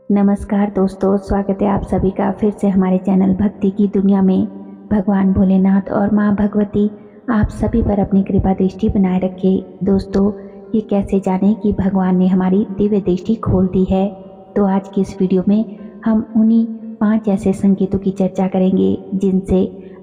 नमस्कार दोस्तों, स्वागत है आप सभी का फिर से हमारे चैनल भक्ति की दुनिया में। भगवान भोलेनाथ और माँ भगवती आप सभी पर अपनी कृपा दृष्टि बनाए रखे। दोस्तों, ये कैसे जानें कि भगवान ने हमारी दिव्य दृष्टि खोल दी है। तो आज की इस वीडियो में हम उन्हीं 5 ऐसे संकेतों की चर्चा करेंगे जिनसे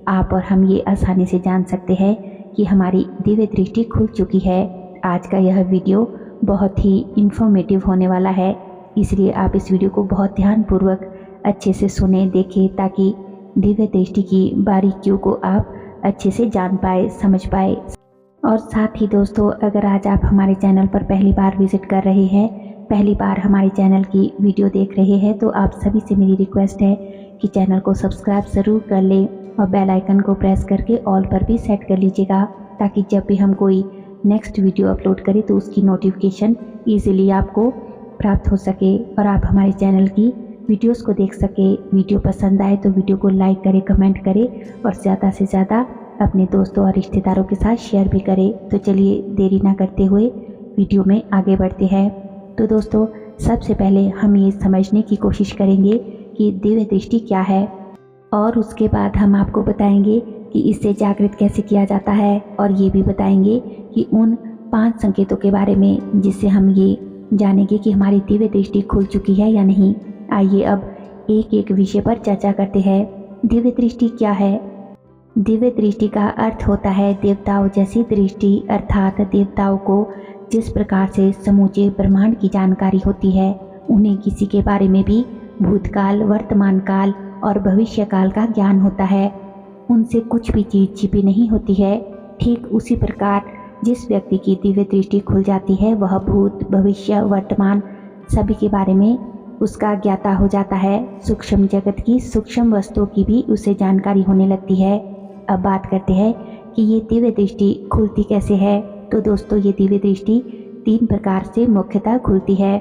आप और हम ये आसानी से जान सकते हैं कि हमारी दिव्य दृष्टि खुल चुकी है। आज का यह वीडियो बहुत ही इंफॉर्मेटिव होने वाला है, इसलिए आप इस वीडियो को बहुत ध्यानपूर्वक अच्छे से सुने देखें ताकि दिव्य दृष्टि की बारीकियों को आप अच्छे से जान पाए, समझ पाए। और साथ ही दोस्तों, अगर आज आप हमारे चैनल पर पहली बार विजिट कर रहे हैं, पहली बार हमारे चैनल की वीडियो देख रहे हैं, तो आप सभी से मेरी रिक्वेस्ट है कि चैनल को सब्सक्राइब ज़रूर कर लें और बेल आइकन को प्रेस करके ऑल पर भी सेट कर लीजिएगा ताकि जब भी हम कोई नेक्स्ट वीडियो अपलोड करें तो उसकी नोटिफिकेशन ईजिली आपको प्राप्त हो सके और आप हमारे चैनल की वीडियोस को देख सके। वीडियो पसंद आए तो वीडियो को लाइक करें, कमेंट करें और ज़्यादा से ज़्यादा अपने दोस्तों और रिश्तेदारों के साथ शेयर भी करें। तो चलिए देरी ना करते हुए वीडियो में आगे बढ़ते हैं। तो दोस्तों, सबसे पहले हम ये समझने की कोशिश करेंगे कि दिव्य दृष्टि क्या है और उसके बाद हम आपको बताएंगे कि इससे जागृत कैसे किया जाता है और ये भी बताएंगे कि उन 5 संकेतों के बारे में जिससे हम ये जानेंगे कि हमारी दिव्य दृष्टि खुल चुकी है या नहीं। आइए अब एक एक विषय पर चर्चा करते हैं। दिव्य दृष्टि क्या है? दिव्य दृष्टि का अर्थ होता है देवताओं जैसी दृष्टि, अर्थात देवताओं को जिस प्रकार से समूचे ब्रह्मांड की जानकारी होती है, उन्हें किसी के बारे में भी भूतकाल, वर्तमान काल और भविष्य काल का ज्ञान होता है। उनसे कुछ भी चीज़ छिपी नहीं होती है। ठीक उसी प्रकार जिस व्यक्ति की दिव्य दृष्टि खुल जाती है वह भूत, भविष्य, वर्तमान सभी के बारे में उसका ज्ञाता हो जाता है। सूक्ष्म जगत की सूक्ष्म वस्तुओं की भी उसे जानकारी होने लगती है। अब बात करते हैं कि ये दिव्य दृष्टि खुलती कैसे है। तो दोस्तों, ये दिव्य दृष्टि 3 प्रकार से मुख्यतः खुलती है।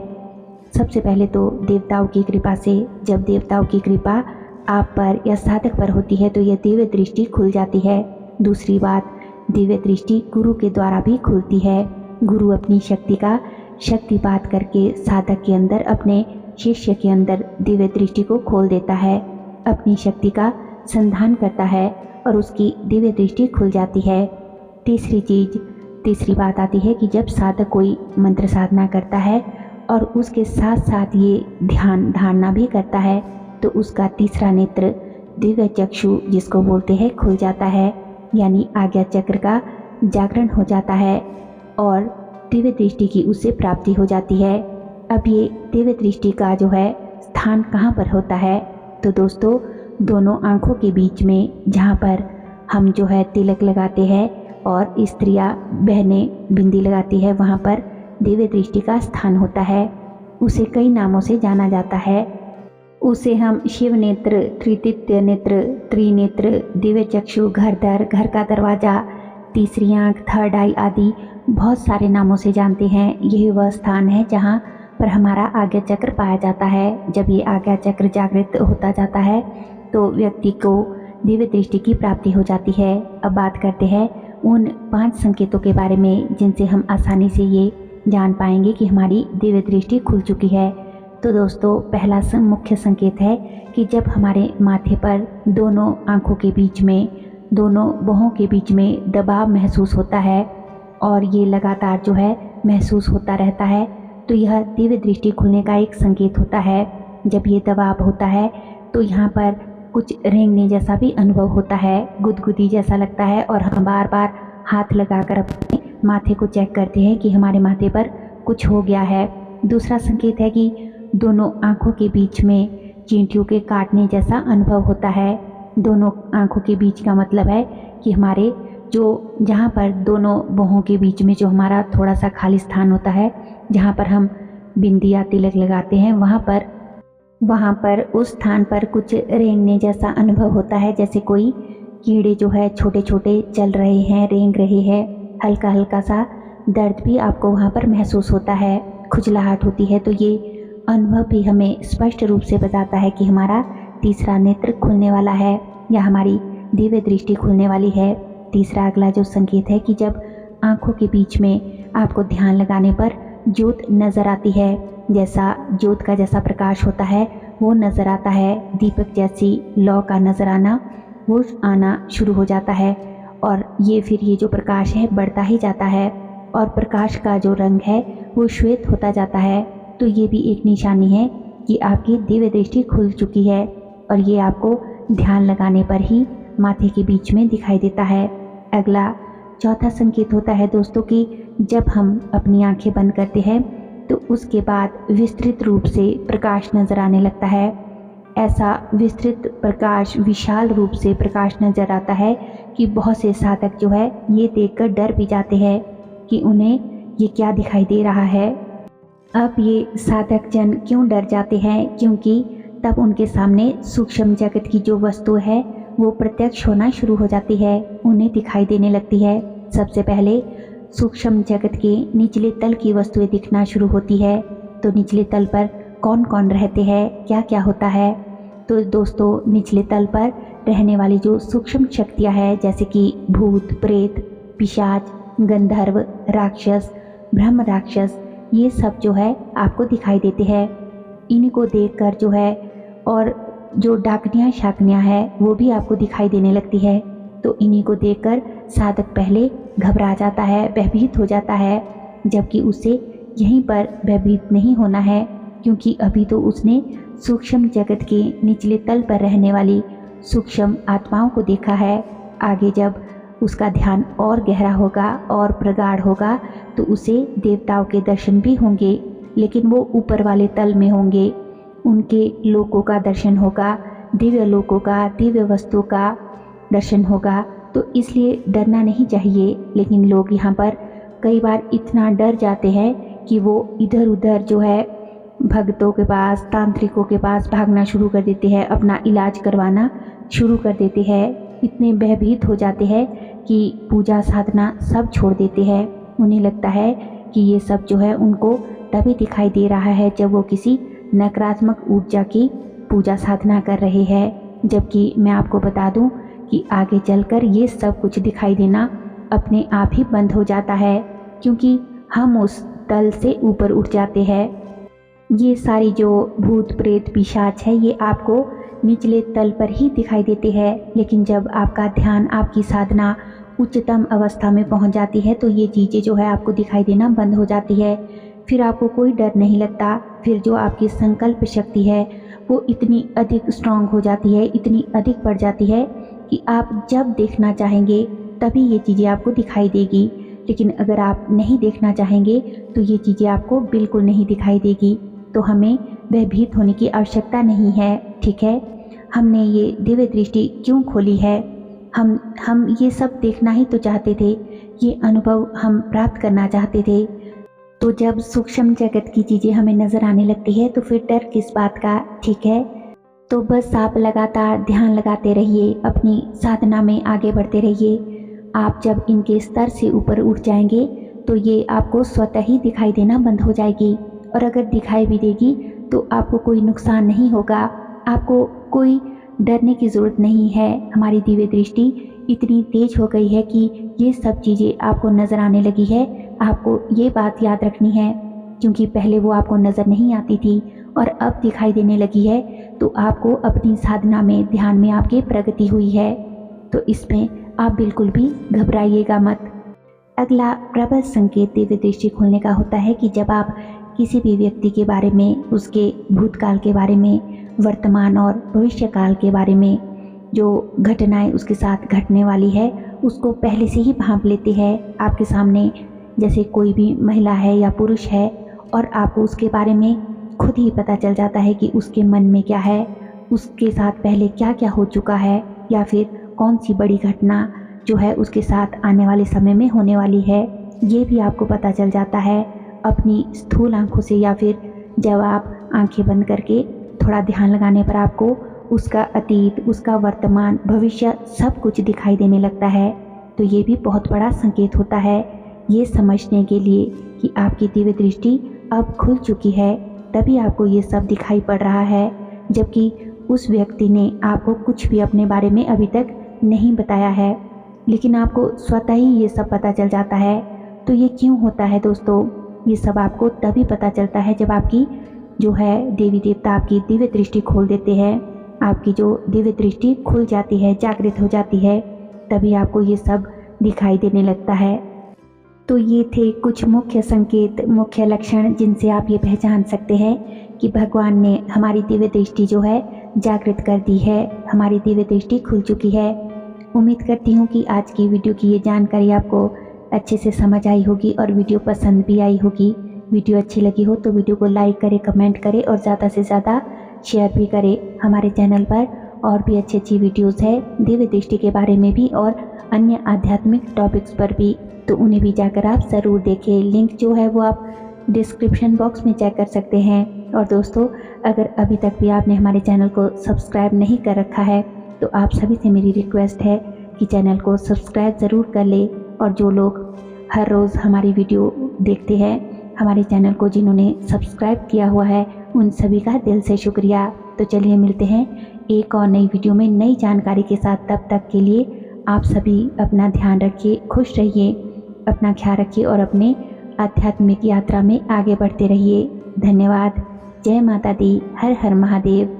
सबसे पहले तो देवताओं की कृपा से। जब देवताओं की कृपा आप पर या साधक पर होती है तो यह दिव्य दृष्टि खुल जाती है। दूसरी बात, दिव्य दृष्टि गुरु के द्वारा भी खुलती है। गुरु अपनी शक्ति का शक्तिपात करके साधक के अंदर, अपने शिष्य के अंदर दिव्य दृष्टि को खोल देता है, अपनी शक्ति का संधान करता है और उसकी दिव्य दृष्टि खुल जाती है। तीसरी बात आती है कि जब साधक कोई मंत्र साधना करता है और उसके साथ साथ ये ध्यान धारणा भी करता है तो उसका तीसरा नेत्र, दिव्य चक्षु जिसको बोलते हैं, खुल जाता है, यानी आज्ञा चक्र का जागरण हो जाता है और दिव्य दृष्टि की उसे प्राप्ति हो जाती है। अब ये दिव्य दृष्टि का जो है स्थान कहाँ पर होता है? तो दोस्तों, दोनों आँखों के बीच में, जहाँ पर हम जो है तिलक लगाते हैं और स्त्रियाँ बहनें बिंदी लगाती है, वहाँ पर दिव्य दृष्टि का स्थान होता है। उसे कई नामों से जाना जाता है। उसे हम शिव नेत्र, त्रितीय नेत्र, त्रिनेत्र, दिव्य चक्षु, घरद्वार, घर का दरवाज़ा, तीसरी आँख, थर्ड आई आदि बहुत सारे नामों से जानते हैं। यही वह स्थान है जहाँ पर हमारा आज्ञा चक्र पाया जाता है। जब ये आज्ञा चक्र जागृत होता जाता है तो व्यक्ति को दिव्य दृष्टि की प्राप्ति हो जाती है। अब बात करते हैं उन 5 संकेतों के बारे में जिनसे हम आसानी से ये जान पाएंगे कि हमारी दिव्य दृष्टि खुल चुकी है। तो दोस्तों, पहला मुख्य संकेत है कि जब हमारे माथे पर दोनों आँखों के बीच में, दोनों बाहों के बीच में दबाव महसूस होता है और ये लगातार जो है महसूस होता रहता है, तो यह दिव्य दृष्टि खुलने का एक संकेत होता है। जब ये दबाव होता है तो यहाँ पर कुछ रेंगने जैसा भी अनुभव होता है, गुदगुदी जैसा लगता है और हम बार बार हाथ लगाकर अपने माथे को चेक करते हैं कि हमारे माथे पर कुछ हो गया है। दूसरा संकेत है कि दोनों आँखों के बीच में चींटियों के काटने जैसा अनुभव होता है। दोनों आँखों के बीच का मतलब है कि हमारे जो, जहाँ पर दोनों बाहों के बीच में जो हमारा थोड़ा सा खाली स्थान होता है, जहाँ पर हम बिंदी या तिलक लगाते हैं, वहाँ पर उस स्थान पर कुछ रेंगने जैसा अनुभव होता है, जैसे कोई कीड़े जो है छोटे छोटे चल रहे हैं, रेंग रहे हैं। हल्का हल्का सा दर्द भी आपको वहाँ पर महसूस होता है, खुजलाहट होती है। तो ये अनुभव भी हमें स्पष्ट रूप से बताता है कि हमारा तीसरा नेत्र खुलने वाला है या हमारी दिव्य दृष्टि खुलने वाली है। तीसरा अगला जो संकेत है कि जब आँखों के बीच में आपको ध्यान लगाने पर ज्योत नज़र आती है। जैसा ज्योत का जैसा प्रकाश होता है वो नज़र आता है, दीपक जैसी लौ का नज़र आना वो आना शुरू हो जाता है। और ये जो प्रकाश है बढ़ता ही जाता है और प्रकाश का जो रंग है वो श्वेत होता जाता है। तो ये भी एक निशानी है कि आपकी दिव्य दृष्टि खुल चुकी है और ये आपको ध्यान लगाने पर ही माथे के बीच में दिखाई देता है। अगला चौथा संकेत होता है दोस्तों कि जब हम अपनी आंखें बंद करते हैं तो उसके बाद विस्तृत रूप से प्रकाश नजर आने लगता है। ऐसा विस्तृत प्रकाश, विशाल रूप से प्रकाश नजर आता है कि बहुत से साधक जो है ये देखकर डर भी जाते हैं कि उन्हें ये क्या दिखाई दे रहा है। अब ये साधक जन क्यों डर जाते हैं? क्योंकि तब उनके सामने सूक्ष्म जगत की जो वस्तु है वो प्रत्यक्ष होना शुरू हो जाती है, उन्हें दिखाई देने लगती है। सबसे पहले सूक्ष्म जगत के निचले तल की वस्तुएं दिखना शुरू होती है। तो निचले तल पर कौन कौन रहते हैं, क्या क्या होता है? तो दोस्तों निचले तल पर रहने वाली जो सूक्ष्म शक्तियाँ हैं जैसे कि भूत, प्रेत, पिशाच, गंधर्व, राक्षस, ब्रह्म राक्षस, ये सब जो है आपको दिखाई देते हैं। इनको देखकर जो है और जो डाकनियाँ शाकनियाँ है वो भी आपको दिखाई देने लगती है। तो इन्हीं को देखकर साधक पहले घबरा जाता है, भयभीत हो जाता है, जबकि उसे यहीं पर भयभीत नहीं होना है क्योंकि अभी तो उसने सूक्ष्म जगत के निचले तल पर रहने वाली सूक्ष्म आत्माओं को देखा है। आगे जब उसका ध्यान और गहरा होगा और प्रगाढ़ होगा तो उसे देवताओं के दर्शन भी होंगे, लेकिन वो ऊपर वाले तल में होंगे। उनके लोकों का दर्शन होगा, दिव्य लोकों का, दिव्य वस्तुओं का दर्शन होगा। तो इसलिए डरना नहीं चाहिए। लेकिन लोग यहाँ पर कई बार इतना डर जाते हैं कि वो इधर उधर जो है भक्तों के पास, तांत्रिकों के पास भागना शुरू कर देते हैं, अपना इलाज करवाना शुरू कर देते हैं। इतने भयभीत हो जाते हैं कि पूजा साधना सब छोड़ देते हैं। उन्हें लगता है कि ये सब जो है उनको तभी दिखाई दे रहा है जब वो किसी नकारात्मक ऊर्जा की पूजा साधना कर रहे हैं। जबकि मैं आपको बता दूं कि आगे चलकर ये सब कुछ दिखाई देना अपने आप ही बंद हो जाता है क्योंकि हम उस तल से ऊपर उठ जाते हैं। ये सारी जो भूत, प्रेत, पिशाच है ये आपको निचले तल पर ही दिखाई देते हैं, लेकिन जब आपका ध्यान, आपकी साधना उच्चतम अवस्था में पहुंच जाती है तो ये चीज़ें जो है आपको दिखाई देना बंद हो जाती है। फिर आपको कोई डर नहीं लगता। फिर जो आपकी संकल्प शक्ति है वो इतनी अधिक स्ट्रांग हो जाती है, इतनी अधिक बढ़ जाती है कि आप जब देखना चाहेंगे तभी ये चीज़ें आपको दिखाई देगी। लेकिन अगर आप नहीं देखना चाहेंगे तो ये चीज़ें आपको बिल्कुल नहीं दिखाई देगी। तो हमें भयभीत होने की आवश्यकता नहीं है, ठीक है। हमने ये दिव्य दृष्टि क्यों खोली है? हम ये सब देखना ही तो चाहते थे, ये अनुभव हम प्राप्त करना चाहते थे। तो जब सूक्ष्म जगत की चीज़ें हमें नज़र आने लगती है तो फिर डर किस बात का, ठीक है। तो बस आप लगातार ध्यान लगाते रहिए, अपनी साधना में आगे बढ़ते रहिए। आप जब इनके स्तर से ऊपर उठ जाएंगे तो ये आपको स्वतः ही दिखाई देना बंद हो जाएगी। और अगर दिखाई भी देगी तो आपको कोई नुकसान नहीं होगा, आपको कोई डरने की ज़रूरत नहीं है। हमारी दिव्य दृष्टि इतनी तेज हो गई है कि ये सब चीज़ें आपको नज़र आने लगी है। आपको ये बात याद रखनी है क्योंकि पहले वो आपको नज़र नहीं आती थी और अब दिखाई देने लगी है। तो आपको अपनी साधना में, ध्यान में आपकी प्रगति हुई है। तो इसमें आप बिल्कुल भी घबराइएगा मत। अगला प्रबल संकेत दिव्य दृष्टि खोलने का होता है कि जब आप किसी भी व्यक्ति के बारे में, उसके भूतकाल के बारे में, वर्तमान और भविष्य काल के बारे में जो घटनाएं उसके साथ घटने वाली है उसको पहले से ही भांप लेते हैं आपके सामने। जैसे कोई भी महिला है या पुरुष है और आपको उसके बारे में खुद ही पता चल जाता है कि उसके मन में क्या है, उसके साथ पहले क्या क्या हो चुका है या फिर कौन सी बड़ी घटना जो है उसके साथ आने वाले समय में होने वाली है, ये भी आपको पता चल जाता है अपनी स्थूल आंखों से। या फिर जब आप आंखें बंद करके थोड़ा ध्यान लगाने पर आपको उसका अतीत, उसका वर्तमान, भविष्य सब कुछ दिखाई देने लगता है। तो ये भी बहुत बड़ा संकेत होता है ये समझने के लिए कि आपकी दिव्य दृष्टि अब खुल चुकी है, तभी आपको ये सब दिखाई पड़ रहा है। जबकि उस व्यक्ति ने आपको कुछ भी अपने बारे में अभी तक नहीं बताया है, लेकिन आपको स्वतः ही ये सब पता चल जाता है। तो ये क्यों होता है दोस्तों? ये सब आपको तभी पता चलता है जब आपकी जो है देवी देवता आपकी दिव्य दृष्टि खोल देते हैं। आपकी जो दिव्य दृष्टि खुल जाती है, जागृत हो जाती है, तभी आपको ये सब दिखाई देने लगता है। तो ये थे कुछ मुख्य संकेत, मुख्य लक्षण जिनसे आप ये पहचान सकते हैं कि भगवान ने हमारी दिव्य दृष्टि जो है जागृत कर दी है, हमारी दिव्य दृष्टि खुल चुकी है। उम्मीद करती हूँ कि आज की वीडियो की ये जानकारी आपको अच्छे से समझ आई होगी और वीडियो पसंद भी आई होगी। वीडियो अच्छी लगी हो तो वीडियो को लाइक करें, कमेंट करें और ज़्यादा से ज़्यादा शेयर भी करें। हमारे चैनल पर और भी अच्छी अच्छी वीडियोज़ है दिव्य दृष्टि के बारे में भी और अन्य आध्यात्मिक टॉपिक्स पर भी, तो उन्हें भी जाकर आप ज़रूर देखें। लिंक जो है वो आप डिस्क्रिप्शन बॉक्स में चेक कर सकते हैं। और दोस्तों, अगर अभी तक भी आपने हमारे चैनल को सब्सक्राइब नहीं कर रखा है तो आप सभी से मेरी रिक्वेस्ट है कि चैनल को सब्सक्राइब ज़रूर कर ले। और जो लोग हर रोज़ हमारी वीडियो देखते हैं, हमारे चैनल को जिन्होंने सब्सक्राइब किया हुआ है, उन सभी का दिल से शुक्रिया। तो चलिए मिलते हैं एक और नई वीडियो में नई जानकारी के साथ। तब तक के लिए आप सभी अपना ध्यान रखिए, खुश रहिए, अपना ख्याल रखिए और अपने आध्यात्मिक यात्रा में आगे बढ़ते रहिए। धन्यवाद। जय माता दी। हर हर महादेव।